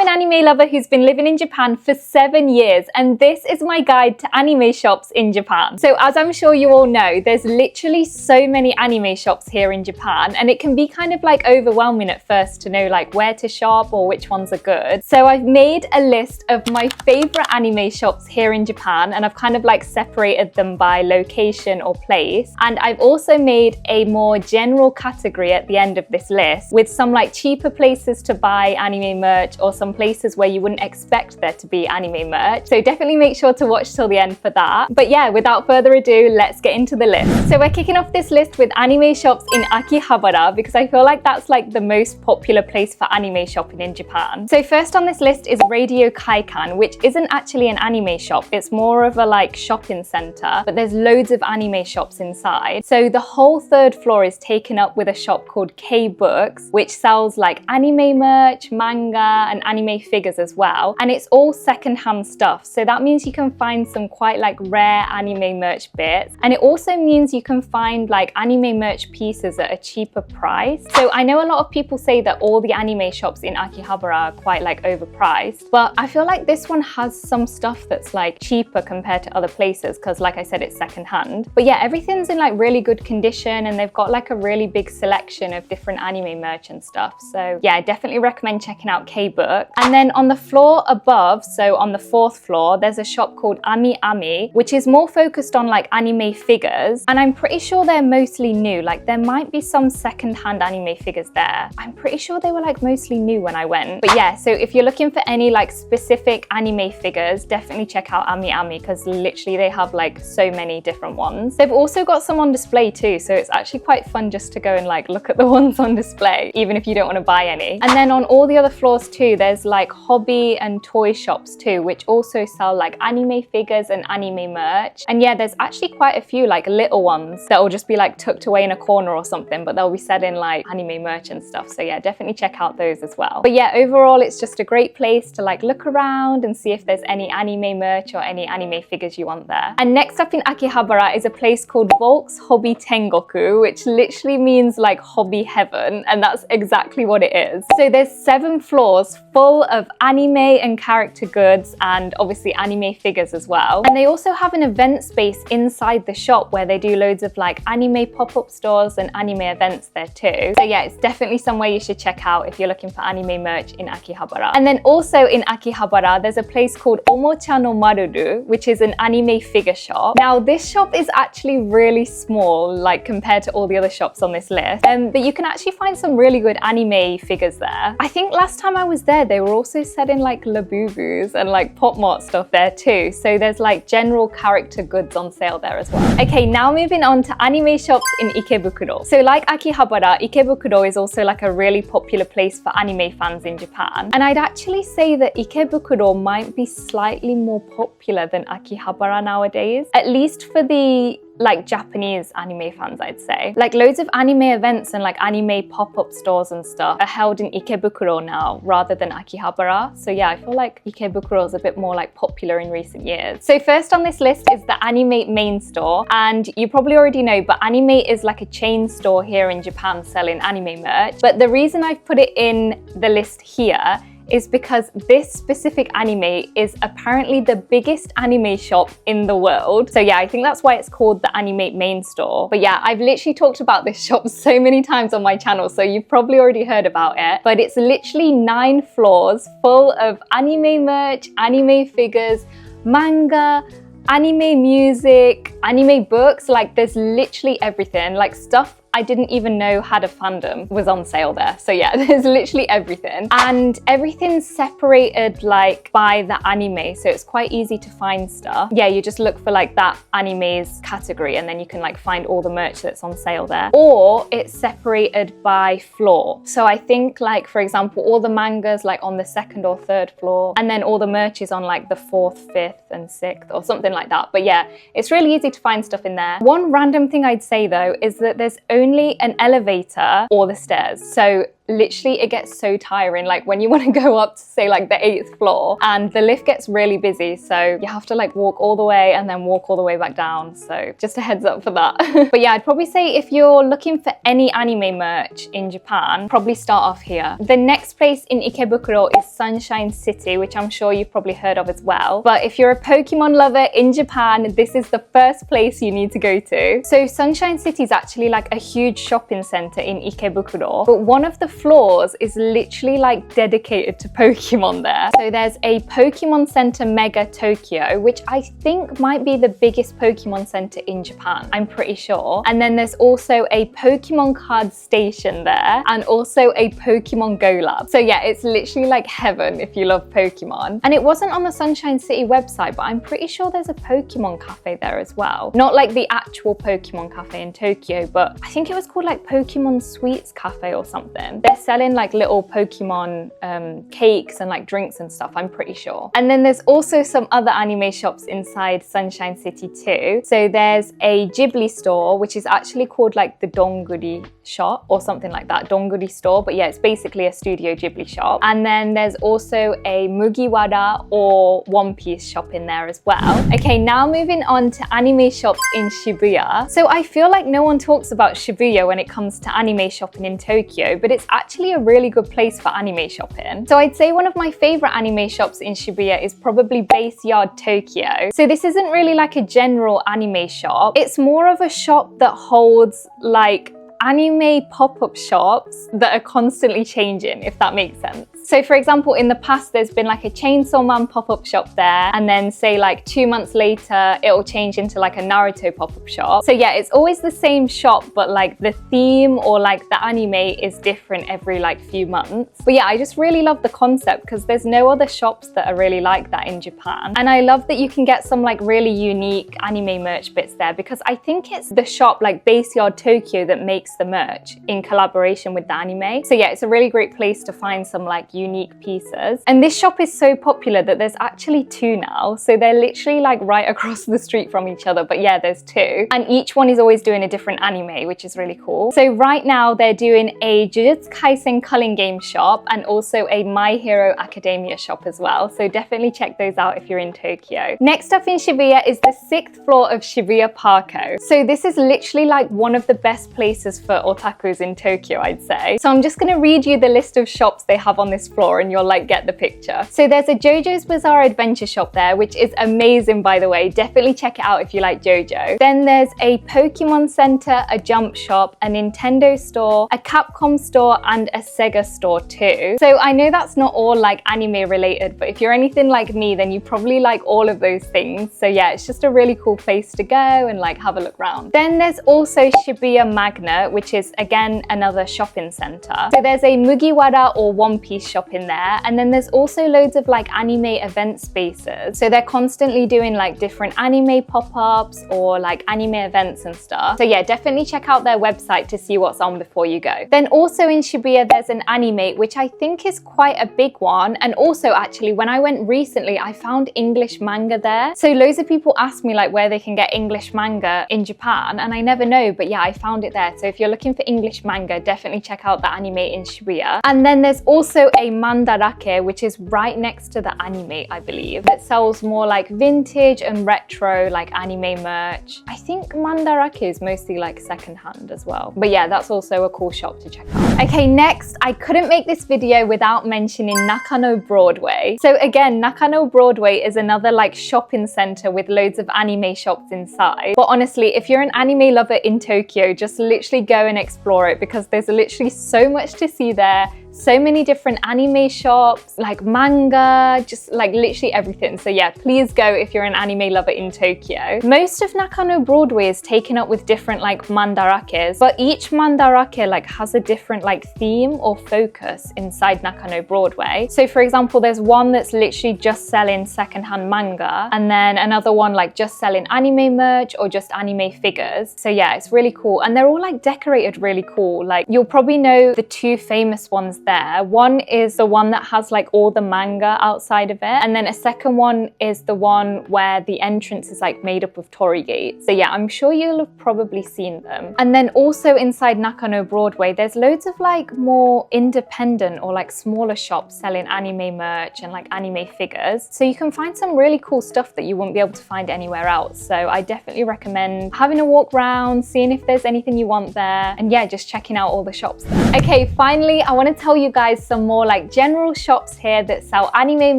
an anime lover who's been living in Japan for 7 years, and this is my guide to anime shops in Japan. So as I'm sure you all know, there's literally so many anime shops here in Japan, and it can be kind of like overwhelming at first to know like where to shop or which ones are good. So I've made a list of my favorite anime shops here in Japan, and I've kind of like separated them by location or place. And I've also made a more general category at the end of this list with some like cheaper places to buy anime merch or some places where you wouldn't expect there to be anime merch. So definitely make sure to watch till the end for that. But yeah, without further ado, let's get into the list. So we're kicking off this list with anime shops in Akihabara because I feel like that's like the most popular place for anime shopping in Japan. So first on this list is Radio Kaikan, which isn't actually an anime shop. It's more of a like shopping center, but there's loads of anime shops inside. So the whole third floor is taken up with a shop called K Books, which sells like anime merch, manga, and anime figures as well. And it's all secondhand stuff. So that means you can find some quite like rare anime merch bits. And it also means you can find like anime merch pieces at a cheaper price. So I know a lot of people say that all the anime shops in Akihabara are quite like overpriced, but I feel like this one has some stuff that's like cheaper compared to other places because like I said, it's secondhand. But yeah, everything's in like really good condition and they've got like a really big selection of different anime merch and stuff. So yeah, I definitely recommend checking out K-Book. And then on the floor above, so on the fourth floor, there's a shop called Ami Ami, which is more focused on like anime figures. And I'm pretty sure they're mostly new. Like there might be some secondhand anime figures there. I'm pretty sure they were like mostly new when I went. But yeah, so if you're looking for any like specific anime figures, definitely check out Ami Ami because literally they have like so many different ones. They've also got some on display too, so it's actually quite fun just to go and like look at the ones on display, even if you don't want to buy any. And then on all the other floors too, there's like hobby and toy shops too, which also sell like anime figures and anime merch. And yeah, there's actually quite a few like little ones that will just be like tucked away in a corner or something, but they'll be selling like anime merch and stuff. So yeah, definitely check out those as well. But yeah, overall, it's just a great place to like look around and see if there's any anime merch or any anime figures you want there. And next up in Akihabara is a place called Volks Hobby Tengoku, which literally means like hobby heaven, and that's exactly what it is. So there's 7 floors full of anime and character goods and obviously anime figures as well. And they also have an event space inside the shop where they do loads of like anime pop-up stores and anime events there too. So yeah, it's definitely somewhere you should check out if you're looking for anime merch in Akihabara. And then also in Akihabara, there's a place called Omocha no Maruru, which is an anime figure shop. Now this shop is actually really small, like compared to all the other shops on this list, but you can actually find some really good anime figures there. I think last time I was there, they were also selling like Labubus and like Pop Mart stuff there too. So there's like general character goods on sale there as well. Okay, now moving on to anime shops in Ikebukuro. So like Akihabara, Ikebukuro is also like a really popular place for anime fans in Japan. And I'd actually say that Ikebukuro might be slightly more popular than Akihabara nowadays, at least for the like Japanese anime fans, I'd say. Like loads of anime events and like anime pop-up stores and stuff are held in Ikebukuro now rather than Akihabara. So yeah, I feel like Ikebukuro is a bit more like popular in recent years. So first on this list is the Anime main store. And you probably already know, but Anime is like a chain store here in Japan selling anime merch. But the reason I've put it in the list here is because this specific anime is apparently the biggest anime shop in the world. So yeah, I think that's why it's called the Anime main store. But yeah, I've literally talked about this shop so many times on my channel, so you've probably already heard about it. But it's literally 9 floors full of anime merch, anime figures, manga, anime music, anime books. Like there's literally everything, like stuff I didn't even know had a fandom was on sale there. So yeah, there's literally everything. And everything's separated like by the anime, so it's quite easy to find stuff. Yeah, you just look for like that anime's category and then you can like find all the merch that's on sale there. Or it's separated by floor. So I think like, for example, all the mangas like on the 2nd or 3rd floor, and then all the merch is on like the 4th, 5th and 6th or something like that. But yeah, it's really easy to find stuff in there. One random thing I'd say though is that there's only an elevator or the stairs. So literally it gets so tiring, like when you want to go up to say like the 8th floor, and the lift gets really busy, so you have to like walk all the way and then walk all the way back down. So just a heads up for that. But yeah, I'd probably say if you're looking for any anime merch in Japan, probably start off here. The next place in Ikebukuro is Sunshine City, which I'm sure you've probably heard of as well. But if you're a Pokemon lover in Japan, this is the first place you need to go to. So Sunshine City is actually like a huge shopping center in Ikebukuro, but one of the floors is literally like dedicated to Pokemon there. So there's a Pokemon Center Mega Tokyo, which I think might be the biggest Pokemon center in Japan, I'm pretty sure. And then there's also a Pokemon card station there, and also a Pokemon Go Lab. So yeah, it's literally like heaven if you love Pokemon. And it wasn't on the Sunshine City website, but I'm pretty sure there's a Pokemon cafe there as well. Not like the actual Pokemon cafe in Tokyo, but I think it was called like Pokemon Sweets Cafe or something. They're selling like little Pokemon cakes and like drinks and stuff, I'm pretty sure. And then there's also some other anime shops inside Sunshine City too. So there's a Ghibli store, which is actually called like the Donguri shop or something like that, Donguri store. But yeah, it's basically a Studio Ghibli shop. And then there's also a Mugiwara or One Piece shop in there as well. Okay, now moving on to anime shops in Shibuya. So I feel like no one talks about Shibuya when it comes to anime shopping in Tokyo, but it's actually a really good place for anime shopping. So I'd say one of my favorite anime shops in Shibuya is probably Base Yard Tokyo. So this isn't really like a general anime shop. It's more of a shop that holds like anime pop-up shops that are constantly changing, if that makes sense. So for example, in the past, there's been like a Chainsaw Man pop-up shop there, and then say like 2 months later, it'll change into like a Naruto pop-up shop. So yeah, it's always the same shop, but like the theme or like the anime is different every like few months. But yeah, I just really love the concept because there's no other shops that are really like that in Japan. And I love that you can get some like really unique anime merch bits there, because I think it's the shop like Base Yard Tokyo that makes the merch in collaboration with the anime. So yeah, it's a really great place to find some like unique pieces. And this shop is so popular that there's actually 2 now. So they're literally like right across the street from each other. But yeah, there's 2. And each one is always doing a different anime, which is really cool. So right now they're doing a Jujutsu Kaisen culling game shop and also a My Hero Academia shop as well. So definitely check those out if you're in Tokyo. Next up in Shibuya is the 6th floor of Shibuya Parko. So this is literally like one of the best places for otakus in Tokyo, I'd say. So I'm just going to read you the list of shops they have on this floor and you'll like get the picture. So there's a JoJo's Bizarre Adventure shop there, which is amazing, by the way. Definitely check it out if you like JoJo. Then there's a Pokemon Center, a Jump shop, a Nintendo store, a Capcom store, and a Sega store too. So I know that's not all like anime related, but if you're anything like me, then you probably like all of those things. So yeah, it's just a really cool place to go and like have a look around. Then there's also Shibuya Magna, which is again another shopping center. So there's a Mugiwara or One Piece shop in there, and then there's also loads of like anime event spaces. So they're constantly doing like different anime pop-ups or like anime events and stuff. So yeah, definitely check out their website to see what's on before you go. Then also in Shibuya there's an anime, which I think is quite a big one. And also actually when I went recently, I found English manga there. So loads of people ask me like where they can get English manga in Japan, and I never know, but yeah, I found it there. So if you're looking for English manga, definitely check out the anime in Shibuya. And then there's also a Mandarake, which is right next to the anime, I believe, that sells more like vintage and retro like anime merch. I think Mandarake is mostly like secondhand as well. But yeah, that's also a cool shop to check out. Okay, next, I couldn't make this video without mentioning Nakano Broadway. So again, Nakano Broadway is another like shopping center with loads of anime shops inside. But honestly, if you're an anime lover in Tokyo, just literally go and explore it, because there's literally so much to see there. So many different anime shops, like manga, just like literally everything. So yeah, please go if you're an anime lover in Tokyo. Most of Nakano Broadway is taken up with different like mandarakes, but each mandarake like has a different like theme or focus inside Nakano Broadway. So for example, there's one that's literally just selling secondhand manga, and then another one like just selling anime merch or just anime figures. So yeah, it's really cool. And they're all like decorated really cool. Like you'll probably know the 2 famous ones there. One is the one that has like all the manga outside of it, and then a second one is the one where the entrance is like made up of torii gates. So yeah, I'm sure you'll have probably seen them. And then also inside Nakano Broadway, there's loads of like more independent or like smaller shops selling anime merch and like anime figures. So you can find some really cool stuff that you won't be able to find anywhere else. So I definitely recommend having a walk around, seeing if there's anything you want there, and yeah, just checking out all the shops there. Okay, finally, I want to tell you guys some more like general shops here that sell anime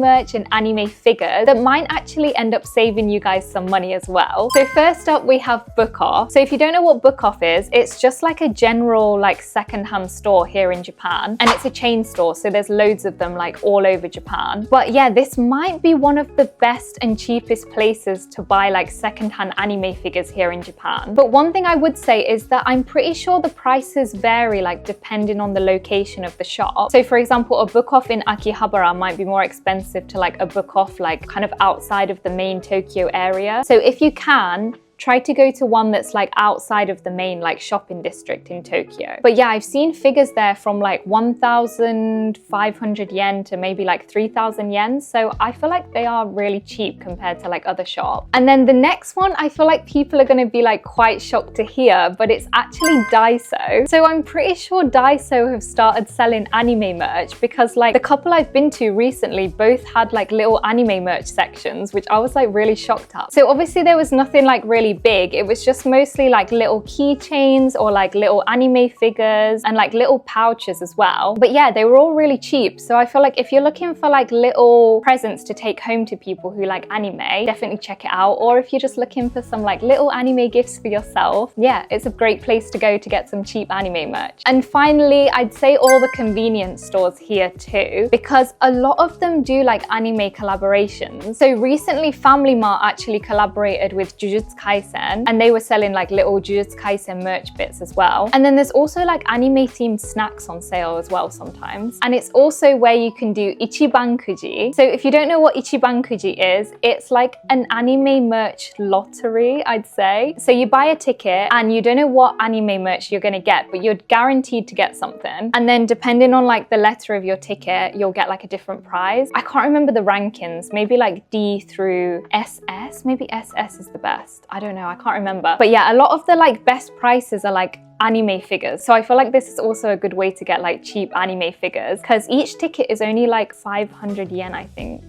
merch and anime figures that might actually end up saving you guys some money as well. So first up, we have Book Off. So if you don't know what Book Off is, it's just like a general like secondhand store here in Japan, and it's a chain store, so there's loads of them like all over Japan. But yeah, this might be one of the best and cheapest places to buy like secondhand anime figures here in Japan. But one thing I would say is that I'm pretty sure the prices vary like depending on the location of the shop. So for example, a Book Off in Akihabara might be more expensive to like a Book Off like kind of outside of the main Tokyo area. So if you can, try to go to one that's like outside of the main like shopping district in Tokyo. But yeah, I've seen figures there from like 1,500 yen to maybe like 3,000 yen. So I feel like they are really cheap compared to like other shops. And then the next one, I feel like people are going to be like quite shocked to hear, but it's actually Daiso. So I'm pretty sure Daiso have started selling anime merch, because like the couple I've been to recently both had like little anime merch sections, which I was like really shocked at. So obviously there was nothing like really big. It was just mostly like little keychains or like little anime figures and like little pouches as well. But yeah, they were all really cheap. So I feel like if you're looking for like little presents to take home to people who like anime, definitely check it out. Or if you're just looking for some like little anime gifts for yourself, yeah, it's a great place to go to get some cheap anime merch. And finally, I'd say all the convenience stores here too, because a lot of them do like anime collaborations. So recently Family Mart actually collaborated with Jujutsu Kaisen, and they were selling like little Jujutsu Kaisen merch bits as well. And then there's also like anime themed snacks on sale as well sometimes. And it's also where you can do Ichibankuji. So if you don't know what Ichibankuji is, it's like an anime merch lottery, I'd say. So you buy a ticket and you don't know what anime merch you're gonna get, but you're guaranteed to get something. And then depending on like the letter of your ticket, you'll get like a different prize. I can't remember the rankings, maybe like D through SS, maybe SS is the best. I don't know, I can't remember. But yeah, a lot of the like best prices are like anime figures. So I feel like this is also a good way to get like cheap anime figures, because each ticket is only like 500 yen, I think.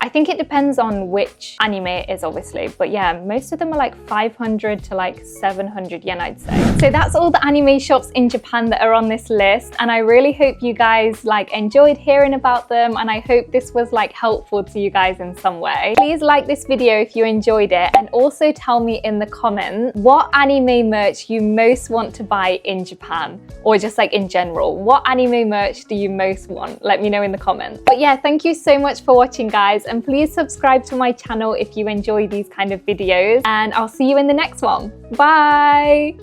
I think it depends on which anime it is, obviously, but yeah, most of them are like 500 to like 700 yen, I'd say. So that's all the anime shops in Japan that are on this list, and I really hope you guys like enjoyed hearing about them, and I hope this was like helpful to you guys in some way. Please like this video if you enjoyed it, and also tell me in the comments what anime merch you most want to buy in Japan, or just like in general. What anime merch do you most want? Let me know in the comments. But yeah, thank you so much for watching, guys, and please subscribe to my channel if you enjoy these kind of videos, and I'll see you in the next one. Bye!